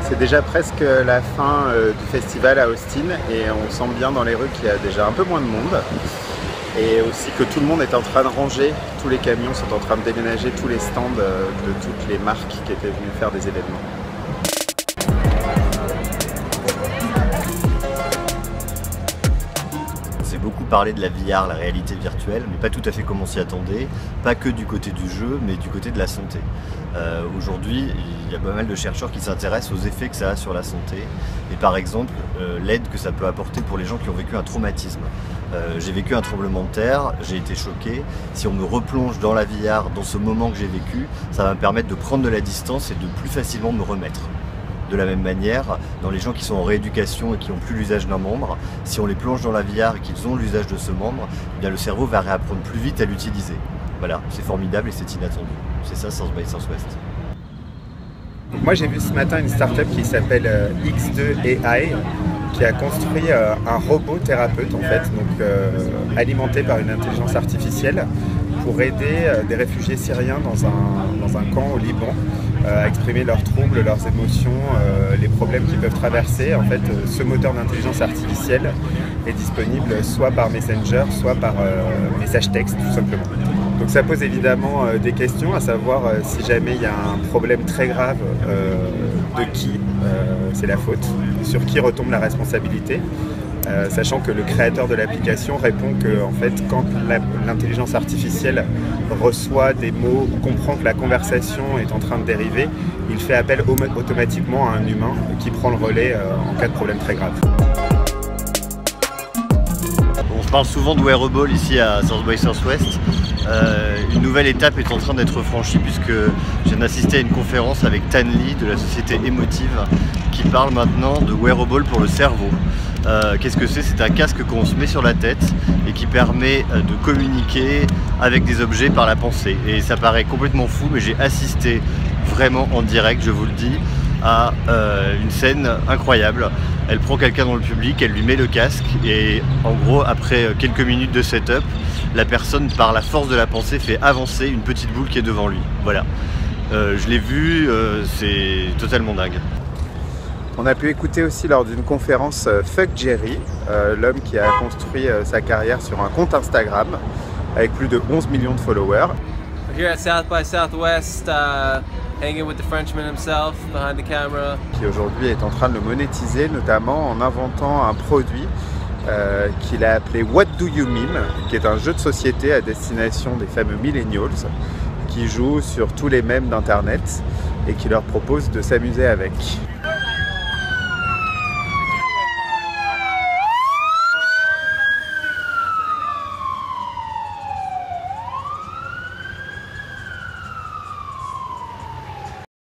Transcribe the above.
C'est déjà presque la fin du festival à Austin et on sent bien dans les rues qu'il y a déjà un peu moins de monde et aussi que tout le monde est en train de ranger, tous les camions sont en train de déménager tous les stands de toutes les marques qui étaient venues faire des événements. Beaucoup parlé de la VR, la réalité virtuelle, mais pas tout à fait comme on s'y attendait, pas que du côté du jeu, mais du côté de la santé. Aujourd'hui, il y a pas mal de chercheurs qui s'intéressent aux effets que ça a sur la santé, et par exemple, l'aide que ça peut apporter pour les gens qui ont vécu un traumatisme. J'ai vécu un tremblement de terre, j'ai été choqué. Si on me replonge dans la VR, dans ce moment que j'ai vécu, ça va me permettre de prendre de la distance et de plus facilement me remettre. De la même manière, dans les gens qui sont en rééducation et qui n'ont plus l'usage d'un membre, si on les plonge dans la VR et qu'ils ont l'usage de ce membre, eh bien le cerveau va réapprendre plus vite à l'utiliser. Voilà, c'est formidable et c'est inattendu. C'est ça South by Southwest. Donc moi j'ai vu ce matin une startup qui s'appelle X2AI qui a construit un robot thérapeute en fait, donc alimenté par une intelligence artificielle pour aider des réfugiés syriens dans un camp au Liban à exprimer leurs troubles, leurs émotions, les problèmes qu'ils peuvent traverser. En fait, ce moteur d'intelligence artificielle est disponible soit par Messenger, soit par message texte tout simplement. Donc ça pose évidemment des questions, à savoir si jamais il y a un problème très grave, de qui c'est la faute, sur qui retombe la responsabilité. Sachant que le créateur de l'application répond que en fait, quand l'intelligence artificielle reçoit des mots ou comprend que la conversation est en train de dériver, il fait appel automatiquement à un humain qui prend le relais en cas de problème très grave. On parle souvent de wearable ici à South by Southwest. Une nouvelle étape est en train d'être franchie puisque je viens d'assister à une conférence avec Tan Lee de la société Emotive qui parle maintenant de wearable pour le cerveau. Qu'est-ce que c'est? C'est un casque qu'on se met sur la tête et qui permet de communiquer avec des objets par la pensée. Et ça paraît complètement fou, mais j'ai assisté vraiment en direct, je vous le dis, à une scène incroyable. Elle prend quelqu'un dans le public, elle lui met le casque et en gros, après quelques minutes de setup, la personne, par la force de la pensée, fait avancer une petite boule qui est devant lui. Voilà. Je l'ai vu, c'est totalement dingue. On a pu écouter aussi lors d'une conférence Fuck Jerry, l'homme qui a construit sa carrière sur un compte Instagram avec plus de 11 millions de followers. Here at South by Southwest, hanging with the Frenchman himself behind the camera. Qui aujourd'hui est en train de le monétiser, notamment en inventant un produit qu'il a appelé What Do You Meme, qui est un jeu de société à destination des fameux millennials qui jouent sur tous les mèmes d'internet et qui leur propose de s'amuser avec.